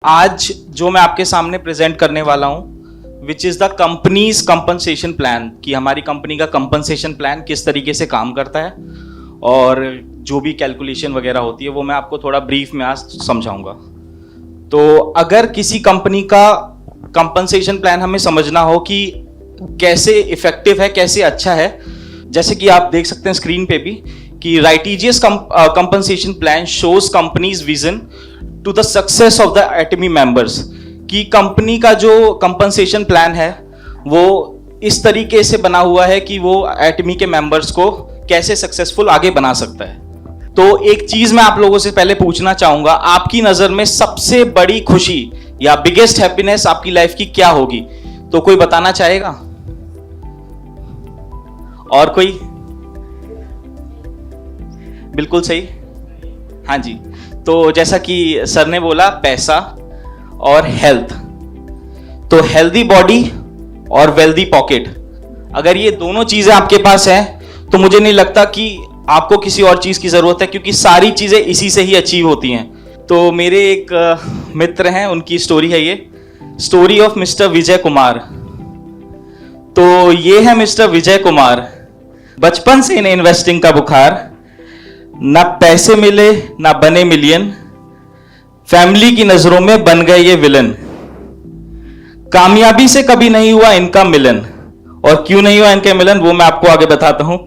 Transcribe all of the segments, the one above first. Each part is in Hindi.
आज जो मैं आपके सामने प्रेजेंट करने वाला हूं which is the companies compensation plan, कि हमारी कंपनी का कंपनसेशन प्लान किस तरीके से काम करता है और जो भी कैलकुलेशन वगैरह होती है वो मैं आपको थोड़ा ब्रीफ में आज समझाऊंगा। तो अगर किसी कंपनी का कंपनसेशन प्लान हमें समझना हो कि कैसे इफेक्टिव है, कैसे अच्छा है, जैसे कि आप देख सकते हैं स्क्रीन पे भी कि righteous compensation plan shows company's vision to the success of the Atomy members, कि कंपनी का जो कंपनसेशन प्लान है वो इस तरीके से बना हुआ है कि वो एटमी के मेंबर्स को कैसे सक्सेसफुल आगे बना सकता है। तो एक चीज मैं आप लोगों से पहले पूछना चाहूंगा, आपकी नजर में सबसे बड़ी खुशी या बिगेस्ट हैप्पीनेस आपकी लाइफ की क्या होगी? तो कोई बताना चाहेगा? और कोई? बिल्कुल सही, हाँ जी। तो जैसा कि सर ने बोला, पैसा और हेल्थ। तो हेल्दी बॉडी और वेल्दी पॉकेट, अगर ये दोनों चीजें आपके पास हैं तो मुझे नहीं लगता कि आपको किसी और चीज की जरूरत है, क्योंकि सारी चीजें इसी से ही अचीव होती हैं। तो मेरे एक मित्र हैं, उनकी स्टोरी है, ये story of mister Vijay Kumar. तो ये है मिस्टर विजय कुमार। बचपन से इन्हें इन्वेस्टिंग का बुखार, ना पैसे मिले ना बने मिलियन, फैमिली की नजरों में बन गए ये विलन। कामयाबी से कभी नहीं हुआ इनका मिलन, और क्यों नहीं हुआ इनका मिलन वो मैं आपको आगे बताता हूं।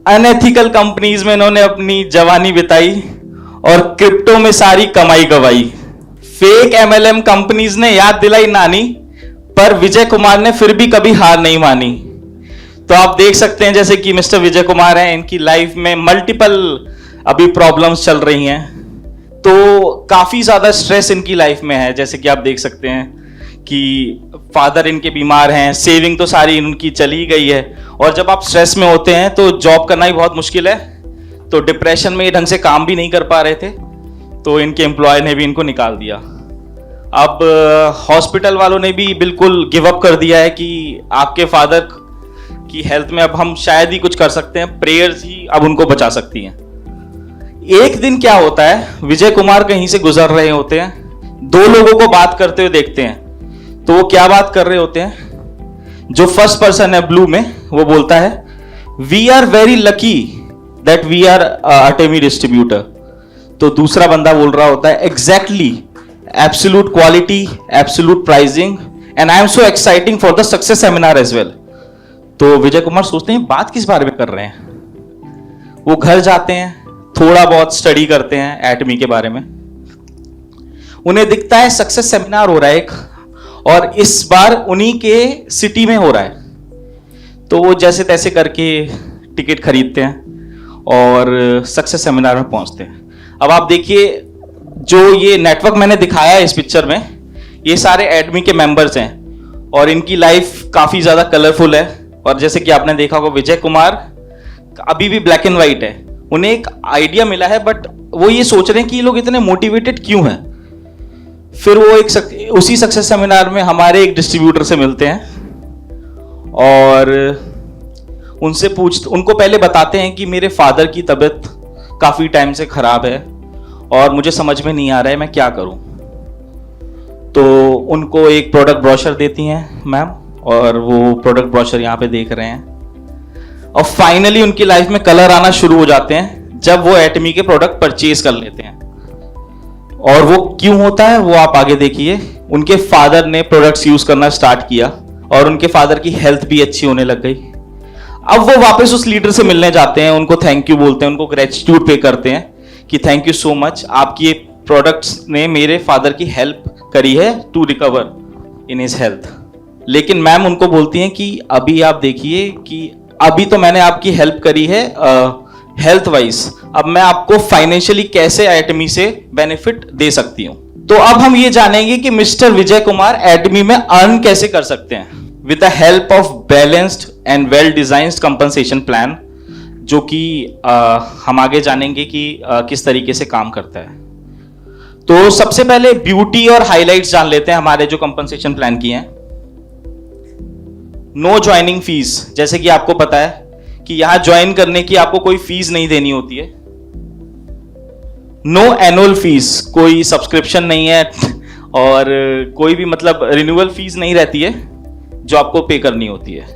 अनएथिकल कंपनीज में इन्होंने अपनी जवानी बिताई और क्रिप्टो में सारी कमाई गवाई। फेक एमएलएम कंपनीज ने याद दिलाई नानी, पर विजय कुमार ने फिर भी कभी हार नहीं मानी। तो आप देख सकते हैं जैसे कि मिस्टर विजय कुमार हैं, इनकी लाइफ में मल्टीपल अभी प्रॉब्लम्स चल रही हैं, तो काफी ज्यादा स्ट्रेस इनकी लाइफ में है। जैसे कि आप देख सकते हैं कि फादर इनके बीमार हैं, सेविंग तो सारी इनकी चली ही गई है, और जब आप स्ट्रेस में होते हैं तो जॉब करना ही बहुत मुश्किल है। तो डिप्रेशन में ये ढंग से काम भी नहीं कर पा रहे थे, तो इनके एम्प्लॉय ने भी इनको निकाल दिया। अब हॉस्पिटल वालों ने भी बिल्कुल गिव अप कर दिया है कि आपके फादर की हेल्थ में अब हम शायद ही कुछ कर सकते हैं, प्रेयर्स ही अब उनको बचा सकती हैं। एक दिन क्या होता है, विजय कुमार कहीं से गुजर रहे होते हैं, दो लोगों को बात करते हुए देखते हैं। तो वो क्या बात कर रहे होते हैं? जो फर्स्ट पर्सन है ब्लू में, वो बोलता है, we are very lucky that we are Atomy distributor. तो दूसरा बंदा बोल रहा होता है, exactly, absolute quality, absolute pricing, and I am so exciting for the success seminar as well. तो विजय कुमार सोचते हैं बात किस बारे में कर रहे हैं। वो घर जाते हैं, थोड़ा बहुत स्टडी करते हैं एटमी के बारे में। उन्हें दिखता है सक्सेस सेमिनार हो रहा है एक, और इस बार उन्हीं के सिटी में हो रहा है। तो वो जैसे तैसे करके टिकट खरीदते हैं और सक्सेस सेमिनार में पहुंचते हैं। अब आप देखिए, जो ये नेटवर्क मैंने दिखाया है इस पिक्चर में, ये सारे एटमी के मेंबर्स हैं और इनकी लाइफ काफी ज्यादा कलरफुल है। और जैसे कि आपने देखा होगा, विजय कुमार अभी भी ब्लैक एंड व्हाइट है। उन्हें एक आइडिया मिला है, बट वो ये सोच रहे हैं कि ये लोग इतने मोटिवेटेड क्यों हैं। फिर वो उसी सक्सेस सेमिनार में हमारे एक डिस्ट्रीब्यूटर से मिलते हैं और उनको पहले बताते हैं कि मेरे फादर की तबीयत काफी टाइम से खराब है और मुझे समझ में नहीं आ रहा है मैं क्या करूं। तो उनको एक प्रोडक्ट ब्रोशर देती हैं मैम, और वो प्रोडक्ट ब्रोशर यहाँ पे देख रहे हैं। और फाइनली उनकी लाइफ में कलर आना शुरू हो जाते हैं जब वो एटमी के प्रोडक्ट परचेज कर लेते हैं। और वो क्यों होता है वो आप आगे देखिए। उनके फादर ने प्रोडक्ट्स यूज करना स्टार्ट किया और उनके फादर की हेल्थ भी अच्छी होने लग गई। अब वो वापस उस लीडर से मिलने जाते हैं, उनको थैंक यू बोलते हैं, उनको ग्रेटिट्यूड पे करते हैं कि थैंक यू सो मच, आपकी ये प्रोडक्ट्स ने मेरे फादर की हेल्प करी है to recover in his health. लेकिन मैम उनको बोलती हैं कि अभी आप देखिए कि अभी तो मैंने आपकी हेल्प करी है हेल्थ वाइज, अब मैं आपको फाइनेंशियली कैसे एटमी से बेनिफिट दे सकती हूं। तो अब हम ये जानेंगे कि मिस्टर विजय कुमार एटमी में अर्न कैसे कर सकते हैं with the help of balanced and well designed compensation plan, जो कि हम आगे जानेंगे कि किस तरीके से काम करता है। तो सबसे पहले ब्यूटी और हाइलाइट्स जान लेते हैं हमारे जो कंपनसेशन प्लान की हैं। नो ज्वाइनिंग फीस, जैसे कि आपको पता है कि यहां ज्वाइन करने की आपको कोई फीस नहीं देनी होती है। नो एनुअल फीस, कोई सब्सक्रिप्शन नहीं है और कोई भी मतलब रिन्यूअल फीस नहीं रहती है जो आपको पे करनी होती है।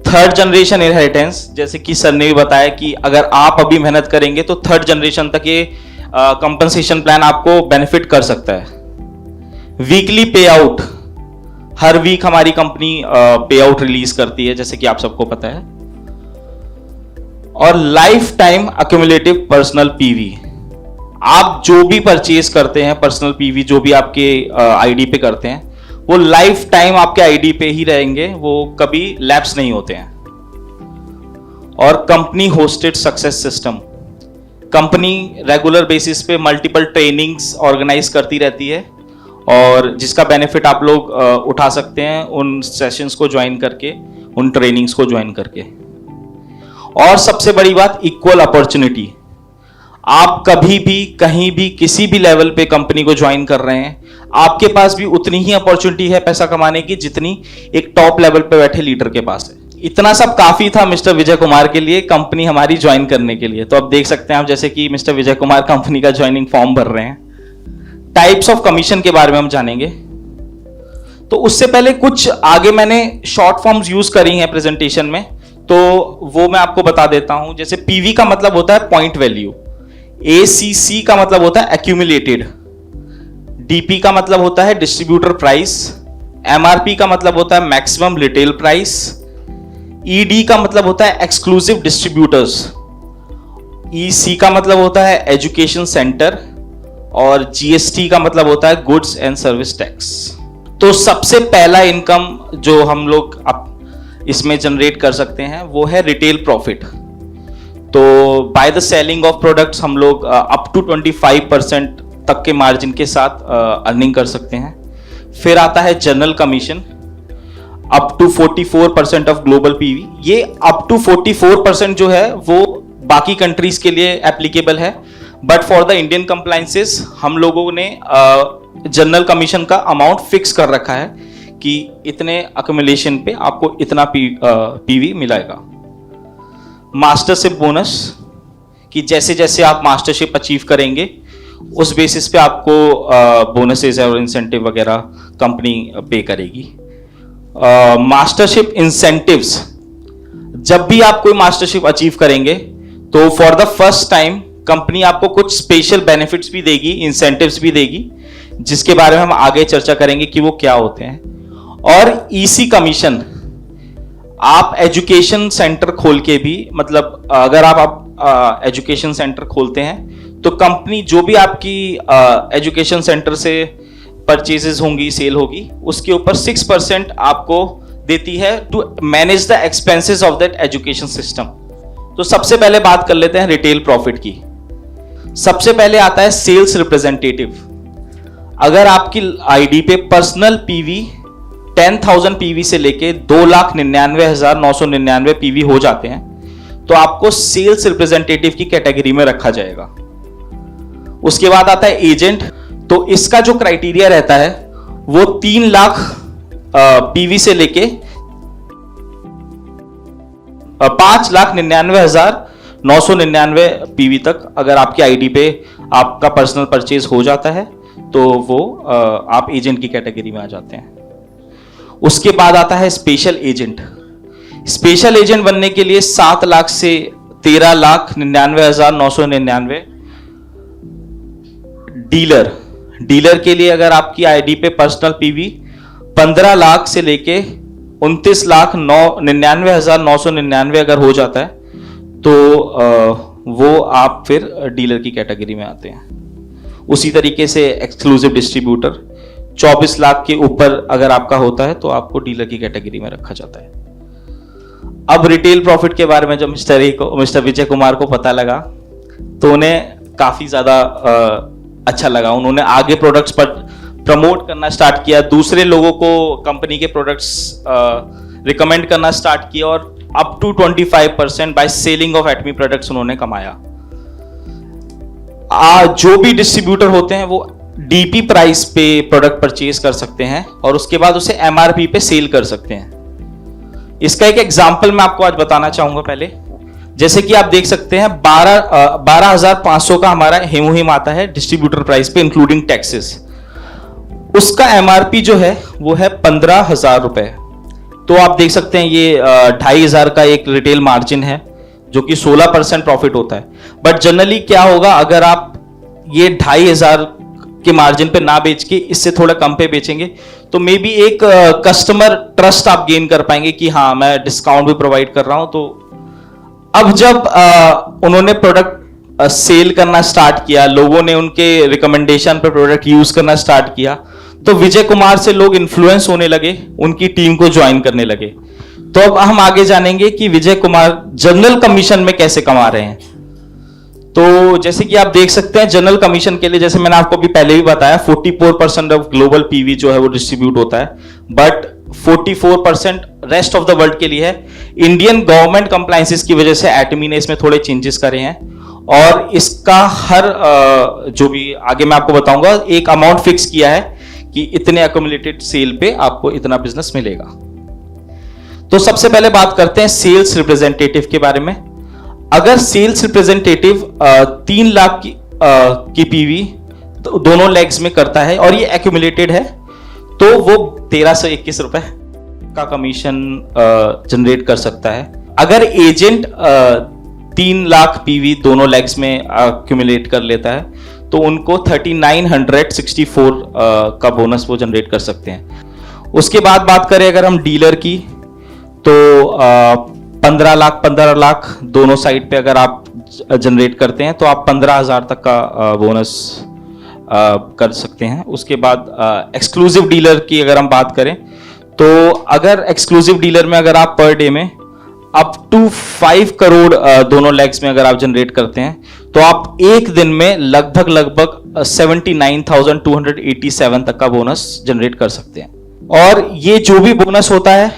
थर्ड जनरेशन इनहेरिटेंस, जैसे कि सर ने भी बताया कि अगर आप अभी मेहनत करेंगे तो थर्ड जनरेशन तक ये कंपनसेशन प्लान आपको बेनिफिट कर सकता है। वीकली पे आउट, हर वीक हमारी कंपनी पे आउट रिलीज करती है, जैसे कि आप सबको पता है। और life time accumulative personal PV, आप जो भी परचेज करते हैं पर्सनल पीवी जो भी आपके आईडी पे करते हैं वो लाइफ टाइम आपके आईडी पे ही रहेंगे, वो कभी लैप्स नहीं होते हैं। और company hosted success system, company regular basis पे मल्टीपल ट्रेनिंग्स ऑर्गेनाइज करती रहती है और जिसका बेनिफिट आप लोग उठा सकते हैं उन सेशंस को ज्वाइन करके, उन ट्रेनिंग्स को ज्वाइन करके। और सबसे बड़ी बात, इक्वल अपॉर्चुनिटी, आप कभी भी कहीं भी किसी भी लेवल पे कंपनी को ज्वाइन कर रहे हैं, आपके पास भी उतनी ही अपॉर्चुनिटी है पैसा कमाने की जितनी एक टॉप लेवल पे बैठे लीडर के पास है। इतना सब काफी था मिस्टर विजय कुमार के लिए कंपनी हमारी ज्वाइन करने के लिए। तो अब देख सकते हैं आप, जैसे कि मिस्टर विजय कुमार कंपनी का ज्वाइनिंग फॉर्म भर रहे हैं। टाइप्स ऑफ कमीशन के बारे में हम जानेंगे। तो उससे पहले कुछ आगे मैंने शॉर्ट फॉर्म्स यूज करी हैं प्रेजेंटेशन में, तो वो मैं आपको बता देता हूं। जैसे पीवी का मतलब होता है पॉइंट वैल्यू, एसीसी का मतलब होता है एक्यूमुलेटेड, डीपी का मतलब होता है डिस्ट्रीब्यूटर प्राइस, एमआरपी का मतलब होता है मैक्सिमम रिटेल प्राइस, ईडी का मतलब होता है एक्सक्लूसिव डिस्ट्रीब्यूटर्स, ईसी का मतलब होता है एजुकेशन सेंटर और जीएसटी का मतलब होता है गुड्स एंड सर्विस टैक्स। तो सबसे पहला इनकम जो हम लोग इसमें जनरेट कर सकते हैं वो है रिटेल प्रॉफिट। तो by the selling of products हम लोग अप टू 25% तक के मार्जिन के साथ अर्निंग कर सकते हैं। फिर आता है general commission, up to 44% of global PV. ये अप टू 44% जो है वो बाकी कंट्रीज के लिए एप्लीकेबल है, but for the Indian compliances हम लोगों ने जनरल कमीशन का अमाउंट फिक्स कर रखा है कि इतने अक्यूमुलेशन पे आपको इतना पीवी मिलेगा। मास्टरशिप बोनस, कि जैसे जैसे आप मास्टरशिप अचीव करेंगे उस बेसिस पे आपको बोनसेस और इंसेंटिव वगैरह कंपनी पे करेगी। मास्टरशिप इंसेंटिव्स, जब भी आप कोई मास्टरशिप अचीव करेंगे तो for the first time company आपको कुछ स्पेशल बेनिफिट्स भी देगी, इंसेंटिव्स भी देगी, जिसके बारे में हम आगे चर्चा करेंगे कि वो क्या होते हैं। और ईसी कमीशन, आप एजुकेशन सेंटर खोल के भी, मतलब अगर आप एजुकेशन सेंटर खोलते हैं तो कंपनी जो भी आपकी एजुकेशन सेंटर से परचेजेस होंगी, सेल होगी, उसके ऊपर 6% आपको देती है to manage the expenses of that education system. तो सबसे पहले बात कर लेते हैं रिटेल प्रॉफिट की। सबसे पहले आता है सेल्स रिप्रेजेंटेटिव। अगर आपकी आईडी पे पर्सनल पीवी 10,000 पीवी से लेके 2,99,999 पीवी हो जाते हैं तो आपको सेल्स रिप्रेजेंटेटिव की कैटेगरी में रखा जाएगा। उसके बाद आता है एजेंट। तो इसका जो क्राइटेरिया रहता है वो 3 लाख पीवी से लेके 5,99,999 पीवी तक अगर आपकी आईडी पे आपका पर्सनल परचेज हो जाता है तो वो आप एजेंट की कैटेगरी में आ जाते हैं। उसके बाद आता है स्पेशल एजेंट। स्पेशल एजेंट बनने के लिए 7 लाख से 13,99,999। डीलर के लिए अगर आपकी आईडी पे पर्सनल पीवी 15 लाख से लेके 29,99,999 अगर हो जाता है तो वो आप फिर डीलर की कैटेगरी में आते हैं। उसी तरीके से एक्सक्लूसिव डिस्ट्रीब्यूटर 24 लाख के ऊपर अगर आपका होता है तो आपको डीलर की कैटेगरी में रखा जाता है। अब रिटेल प्रॉफिट के बारे में जब मिस्टर विजय कुमार को पता लगा तो उन्हें काफी ज्यादा अच्छा लगा। उन्होंने आगे प्रोडक्ट्स पर प्रमोट करना स्टार्ट किया, दूसरे लोगों को कंपनी के प्रोडक्ट्स रिकमेंड करना स्टार्ट किया और up to 25% by selling of Atomy products उन्होंने कमाया। जो भी डिस्ट्रीब्यूटर होते हैं वो डीपी प्राइस पे प्रोडक्ट परचेज कर सकते हैं और उसके बाद उसे एमआरपी पे सेल कर सकते हैं। इसका एक एग्जांपल मैं आपको आज बताना चाहूंगा। पहले जैसे कि आप देख सकते हैं 12,500 का हमारा हेमोहिम आता है डिस्ट्रीब्यूटर प्राइस पे इंक्लूडिंग टैक्सेस। उसका एमआरपी जो है वो है 15,000 रुपए। तो आप देख सकते हैं ये 2,500 का एक रिटेल मार्जिन है जो कि 16% प्रॉफिट होता है। बट जनरली क्या होगा, अगर आप ये 2,500 के मार्जिन पे ना बेच के इससे थोड़ा कम पे बेचेंगे तो मे बी एक कस्टमर ट्रस्ट आप गेन कर पाएंगे कि हाँ मैं डिस्काउंट भी प्रोवाइड कर रहा हूं। तो अब जब उन्होंने प्रोडक्ट सेल करना स्टार्ट किया, लोगों ने उनके रिकमेंडेशन पर प्रोडक्ट यूज करना स्टार्ट किया, तो विजय कुमार से लोग इन्फ्लुएंस होने लगे, उनकी टीम को ज्वाइन करने लगे। तो अब हम आगे जानेंगे कि विजय कुमार जनरल कमीशन में कैसे कमा रहे हैं। तो जैसे कि आप देख सकते हैं जनरल कमीशन के लिए, जैसे मैंने आपको भी पहले भी बताया, 44% ऑफ ग्लोबल पीवी जो है वो डिस्ट्रीब्यूट होता है, but 44% rest of the world के लिए है। इंडियन गवर्नमेंट कंप्लायंसेस की वजह से एटमी ने इसमें थोड़े चेंजेस करे हैं और इसका हर जो भी आगे मैं आपको बताऊंगा एक अमाउंट फिक्स किया है कि इतने अक्यूमुलेटेड सेल पे आपको इतना बिजनेस मिलेगा। तो सबसे पहले बात करते हैं सेल्स रिप्रेजेंटेटिव के बारे में। अगर सेल्स रिप्रेजेंटेटिव 3 लाख की पीवी दोनों लेग्स में करता है और ये एक्यूमुलेटेड है तो वो 1,321 रुपए का कमीशन जनरेट कर सकता है। अगर एजेंट 3 लाख पीवी दोनों लेग्स में एक्यूमुलेट कर लेता है तो उनको 3,964 का बोनस वो जनरेट कर सकते हैं। उसके बाद बात करें अगर हम डीलर की, तो 15 लाख दोनों साइड पे अगर आप जनरेट करते हैं तो आप 15,000 तक का बोनस कर सकते हैं। उसके बाद एक्सक्लूसिव डीलर की अगर हम बात करें तो अगर एक्सक्लूसिव डीलर में अगर आप पर डे में अप टू 5 करोड़ दोनों लेग्स में अगर आप जनरेट करते हैं तो आप एक दिन में लगभग 79,287 तक का बोनस जनरेट कर सकते हैं। और ये जो भी बोनस होता है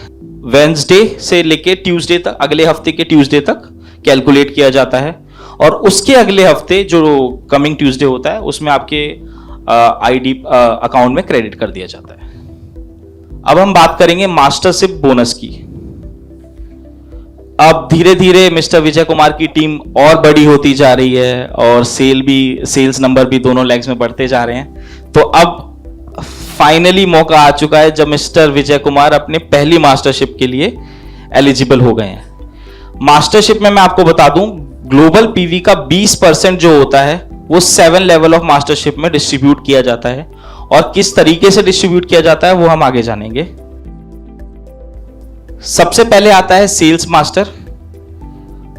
वेंसडे से लेके ट्यूसडे तक, अगले हफ्ते के ट्यूसडे तक कैलकुलेट किया जाता है और उसके अगले हफ्ते जो कमिंग ट्यूसडे होता है उसमें आपके आईडी अकाउंट में क्रेडिट कर दिया जाता है। अब हम बात करेंगे मास्टरशिप बोनस की। अब धीरे धीरे मिस्टर विजय कुमार की टीम और बड़ी होती जा रही है और सेल्स नंबर भी दोनों लेग्स में बढ़ते जा रहे हैं। तो अब फाइनली मौका आ चुका है जब मिस्टर विजय कुमार अपने पहली मास्टरशिप के लिए एलिजिबल हो गए हैं। मास्टरशिप में मैं आपको बता दूं ग्लोबल पीवी का 20% जो होता है वो 7 लेवल ऑफ मास्टरशिप में डिस्ट्रीब्यूट किया जाता है और किस तरीके से डिस्ट्रीब्यूट किया जाता है वो हम आगे जानेंगे। सबसे पहले आता है सेल्स मास्टर।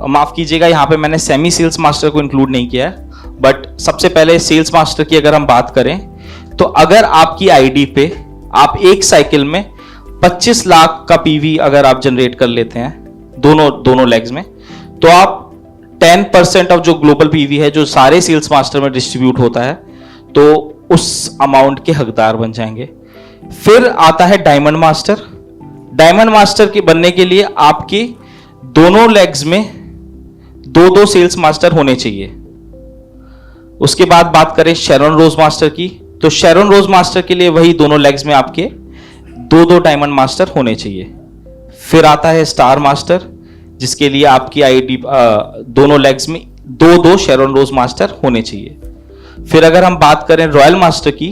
माफ कीजिएगा यहां पे मैंने सेमी सेल्स मास्टर को इंक्लूड नहीं किया है, बट सबसे पहले सेल्स मास्टर की अगर हम बात करें तो अगर आपकी आईडी पे आप एक साइकिल में 25 लाख का पीवी अगर आप जनरेट कर लेते हैं दोनों लेग्स में, तो आप 10% ऑफ जो ग्लोबल पीवी है जो सारे सेल्स मास्टर में डिस्ट्रीब्यूट होता है तो उस अमाउंट के हकदार बन जाएंगे। फिर आता है डायमंड मास्टर। डायमंड मास्टर के बनने के लिए आपके दोनों लेग्स में 2 सेल्स मास्टर होने चाहिए। उसके बाद बात करें शेरॉन रोज मास्टर की, तो शेरॉन रोज मास्टर के लिए वही दोनों लेग्स में आपके 2 डायमंड मास्टर होने चाहिए। फिर आता है स्टार मास्टर जिसके लिए आपकी आईडी दोनों लेग्स में 2 शेरॉन रोज मास्टर होने चाहिए। फिर अगर हम बात करें रॉयल मास्टर की,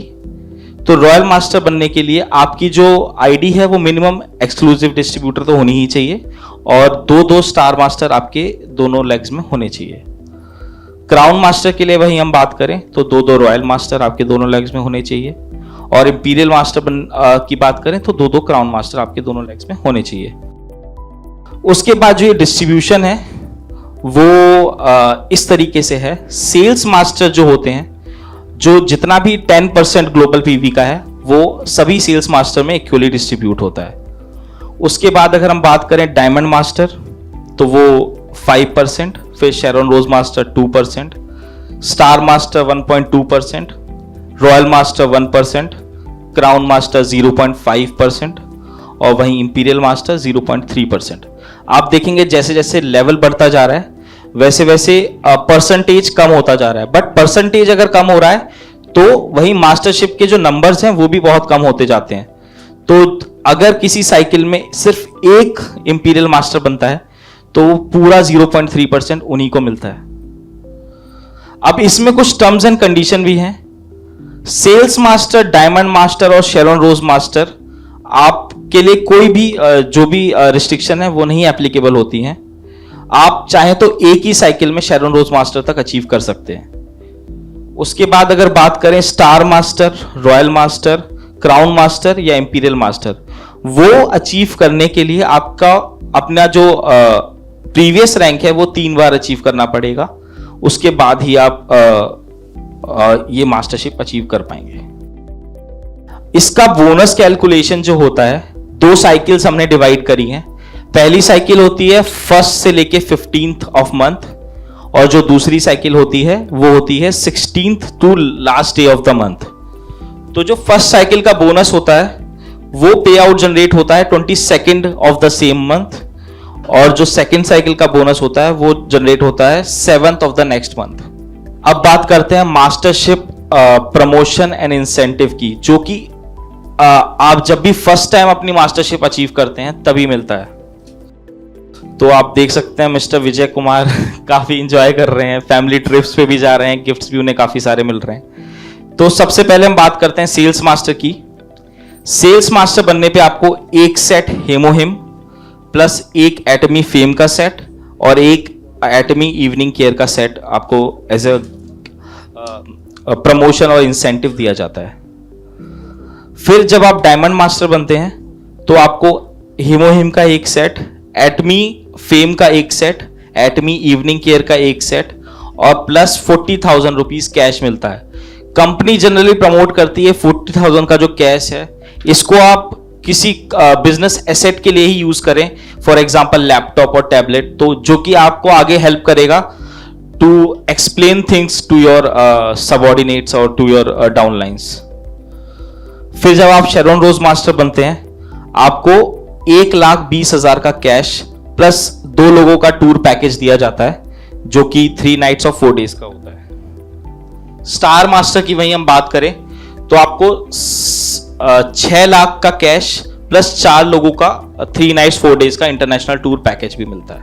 तो रॉयल मास्टर बनने के लिए आपकी जो आईडी है वो मिनिमम एक्सक्लूसिव डिस्ट्रीब्यूटर तो होनी ही चाहिए और 2 स्टार मास्टर आपके दोनों लेग्स में होने चाहिए। क्राउन मास्टर के लिए वही हम बात करें तो 2 रॉयल मास्टर आपके दोनों लेग्स में होने चाहिए और इंपीरियल मास्टर की बात करें तो 2 क्राउन मास्टर आपके दोनों लेग्स में होने चाहिए। उसके बाद जो ये डिस्ट्रीब्यूशन है वो इस तरीके से है। सेल्स मास्टर जो होते हैं, जो जितना भी 10% ग्लोबल पीवी का है वो सभी सेल्स मास्टर में इक्वली डिस्ट्रीब्यूट होता है। उसके बाद अगर हम बात करें डायमंड मास्टर तो वो 5%, फिर Sharon Rose master 2%, star master 1.2%, royal master 1%, crown master 0.5% और वहीं इंपीरियल मास्टर 0.3%। आप देखेंगे जैसे जैसे लेवल बढ़ता जा रहा है वैसे वैसे परसेंटेज कम होता जा रहा है, बट परसेंटेज अगर कम हो रहा है तो वही मास्टरशिप के जो नंबर्स हैं वो भी बहुत कम होते जाते हैं। तो अगर किसी साइकिल में सिर्फ एक इंपीरियल मास्टर बनता है तो पूरा 0.3% उन्हीं को मिलता है। अब इसमें कुछ टर्म्स एंड कंडीशन भी हैं। सेल्स मास्टर, डायमंड मास्टर और शेरॉन रोज मास्टर आपके लिए कोई भी जो भी रिस्ट्रिक्शन है वो नहीं एप्लीकेबल होती हैं। आप चाहें तो एक ही साइकिल में शेरॉन रोज मास्टर तक अचीव कर सकते हैं। उसके बाद अगर बात करें star master, royal master, crown master या इंपीरियल मास्टर, वो अचीव करने के लिए आपका अपना जो प्रीवियस रैंक है वो 3 बार अचीव करना पड़ेगा। उसके बाद ही आप ये मास्टरशिप अचीव कर पाएंगे। इसका बोनस कैलकुलेशन जो होता है, 2 साइकिल्स हमने डिवाइड करी हैं। पहली साइकिल होती है 1st से लेके 15th ऑफ मंथ, और जो दूसरी साइकिल होती है वो होती है 16th to last day of the month. तो जो फर्स्ट साइकिल का बोनस होता है वो पे आउट जनरेट होता है 22nd of the same month, और जो सेकंड साइकिल का बोनस होता है वो जनरेट होता है 7th of the next month. अब बात करते हैं मास्टरशिप प्रमोशन एंड इंसेंटिव की, जो कि आप जब भी फर्स्ट टाइम अपनी मास्टरशिप अचीव करते हैं तभी मिलता है। तो आप देख सकते हैं मिस्टर विजय कुमार काफी इंजॉय कर रहे हैं, फैमिली ट्रिप्स पे भी जा रहे हैं, गिफ्ट्स भी उन्हें काफी सारे मिल रहे हैं। तो सबसे पहले हम बात करते हैं सेल्स मास्टर की। सेल्स मास्टर बनने पे आपको 1 सेट हेमोहिम प्लस 1 एटमी फेम का सेट और 1 एटमी इवनिंग केयर का सेट आपको एज ए प्रमोशन और इंसेंटिव दिया जाता है। फिर जब आप डायमंड मास्टर बनते हैं तो आपको हेमोहिम का 1 सेट, एटमी फेम का 1 सेट, एटमी इवनिंग केयर का 1 सेट और प्लस 40,000 रुपीज कैश मिलता है। कंपनी जनरली प्रमोट करती है 40,000 का जो कैश है इसको आप किसी बिजनेस एसेट के लिए ही यूज करें, फॉर एग्जांपल लैपटॉप और टैबलेट, तो जो कि आपको आगे हेल्प करेगा to explain things to your subordinates और टू योर डाउनलाइंस। फिर जब आप शेरॉन रोज मास्टर बनते हैं आपको 1,20,000 का कैश प्लस 2 लोगों का टूर पैकेज दिया जाता है, जो कि 3 नाइट्स और 4 डेज का होता है। स्टार मास्टर की वहीं हम बात करें तो आपको 6 लाख का कैश प्लस 4 लोगों का 3 नाइट्स 4 डेज का इंटरनेशनल टूर पैकेज भी मिलता है।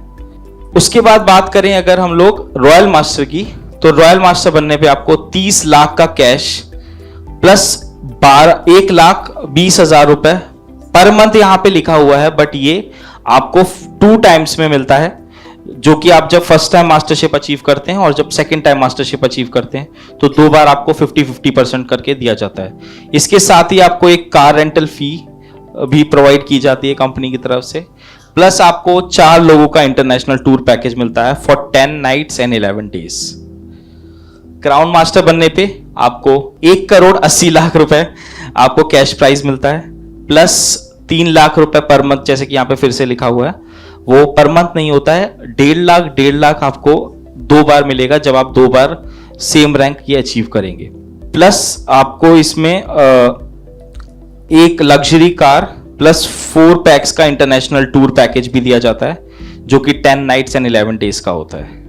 उसके बाद बात करें अगर हम लोग रॉयल मास्टर की, तो रॉयल मास्टर बनने पे आपको 30 लाख का कैश प्लस 1,20,000 रुपए पर मंथ यहां पे लिखा हुआ है, बट ये आपको 2 टाइम्स में मिलता है, जो कि आप जब फर्स्ट टाइम मास्टरशिप अचीव करते हैं और जब सेकंड टाइम मास्टरशिप अचीव करते हैं तो 2 बार आपको 50-50% करके दिया जाता है। इसके साथ ही आपको एक कार रेंटल फी भी प्रोवाइड की जाती है कंपनी की तरफ से, प्लस आपको 4 लोगों का इंटरनेशनल टूर पैकेज मिलता है for 10 nights and 11 days. Crown master बनने पे आपको 1,80,00,000 रुपए आपको कैश प्राइज मिलता है, प्लस 3 लाख रुपए पर मंथ, जैसे कि यहां पे फिर से लिखा हुआ है, वो पर मंथ नहीं होता है, 1.5 लाख आपको 2 बार मिलेगा जब आप 2 बार सेम रैंक ये अचीव करेंगे। प्लस आपको इसमें एक लग्जरी कार प्लस 4 पैक्स का इंटरनेशनल टूर पैकेज भी दिया जाता है, जो कि 10 नाइट्स एंड 11 डेज का होता है।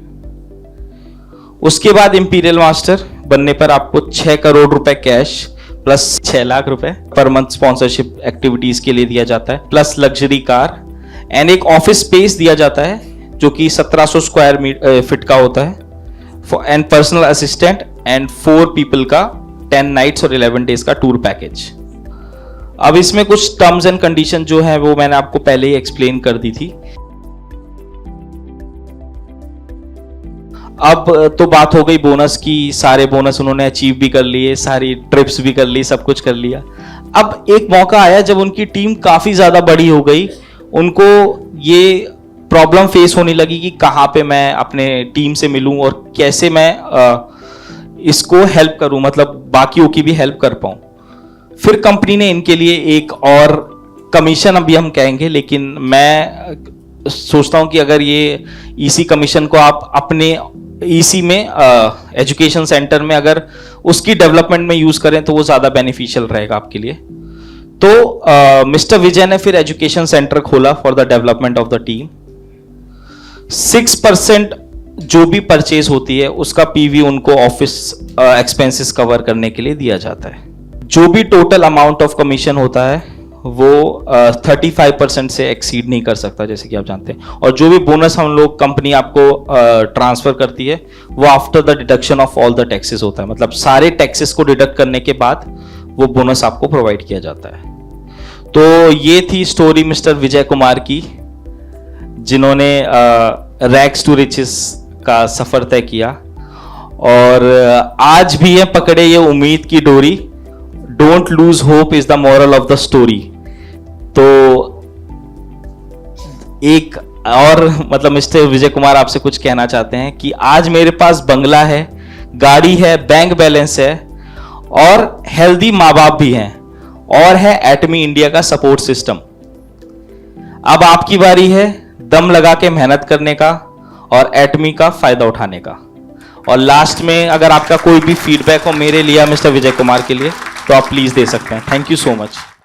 उसके बाद इंपीरियल मास्टर बनने पर आपको 6 करोड़ रुपए कैश प्लस 6 लाख रुपए पर मंथ स्पॉन्सरशिप एक्टिविटीज के लिए दिया जाता है, प्लस लग्जरी कार एंड एक ऑफिस स्पेस दिया जाता है जो कि 1700 स्क्वायर फीट का होता है, and personal assistant and 4 people का 10 नाइट्स और 11 डेज का टूर पैकेज। अब इसमें कुछ टर्म्स एंड कंडीशन जो है वो मैंने आपको पहले ही एक्सप्लेन कर दी थी। अब तो बात हो गई बोनस की, सारे बोनस उन्होंने अचीव भी कर लिए, सारी ट्रिप्स भी कर ली, सब कुछ कर लिया। अब एक मौका आया जब उनकी टीम काफी ज्यादा बड़ी हो गई, उनको ये प्रॉब्लम फेस होने लगी कि कहाँ पे मैं अपने टीम से मिलूं और कैसे मैं इसको हेल्प करूं, मतलब बाकियों की भी हेल्प कर पाऊं। फिर कंपनी ने इनके लिए एक और कमीशन, अभी हम कहेंगे, लेकिन मैं सोचता हूं कि अगर ये ईसी कमीशन को आप अपने ईसी में एजुकेशन सेंटर में अगर उसकी डेवलपमेंट में यूज करें तो वो ज्यादा बेनिफिशियल रहेगा आपके लिए। तो मिस्टर विजय ने फिर एजुकेशन सेंटर खोला for the development of the team. 6% जो भी परचेज होती है उसका पीवी उनको ऑफिस एक्सपेंसेस कवर करने के लिए दिया जाता है। जो भी टोटल अमाउंट ऑफ कमीशन होता है वो 35% से एक्सीड नहीं कर सकता, जैसे कि आप जानते हैं। और जो भी बोनस हम लोग कंपनी आपको ट्रांसफर करती है वो after the deduction of all the taxes होता है, मतलब सारे टैक्सेस को डिडक्ट करने के बाद वो बोनस आपको प्रोवाइड किया जाता है। तो ये थी स्टोरी मिस्टर विजय कुमार की, जिन्होंने रैग्स टू रिचेस का सफर तय किया और आज भी है पकड़े ये उम्मीद की डोरी। Don't lose hope is the moral of the story. तो एक और मतलब मिस्टर विजय कुमार आपसे कुछ कहना चाहते हैं कि आज मेरे पास बंगला है, गाड़ी है, बैंक बैलेंस है और हेल्दी माँ बाप भी हैं और है एटमी इंडिया का सपोर्ट सिस्टम। अब आपकी बारी है दम लगा के मेहनत करने का और एटमी का फायदा उठाने का। और लास्ट में अगर आपका कोई भी फीडबैक हो मेरे लिए मिस्टर विजय कुमार के लिए तो आप प्लीज दे सकते हैं। Thank you so much.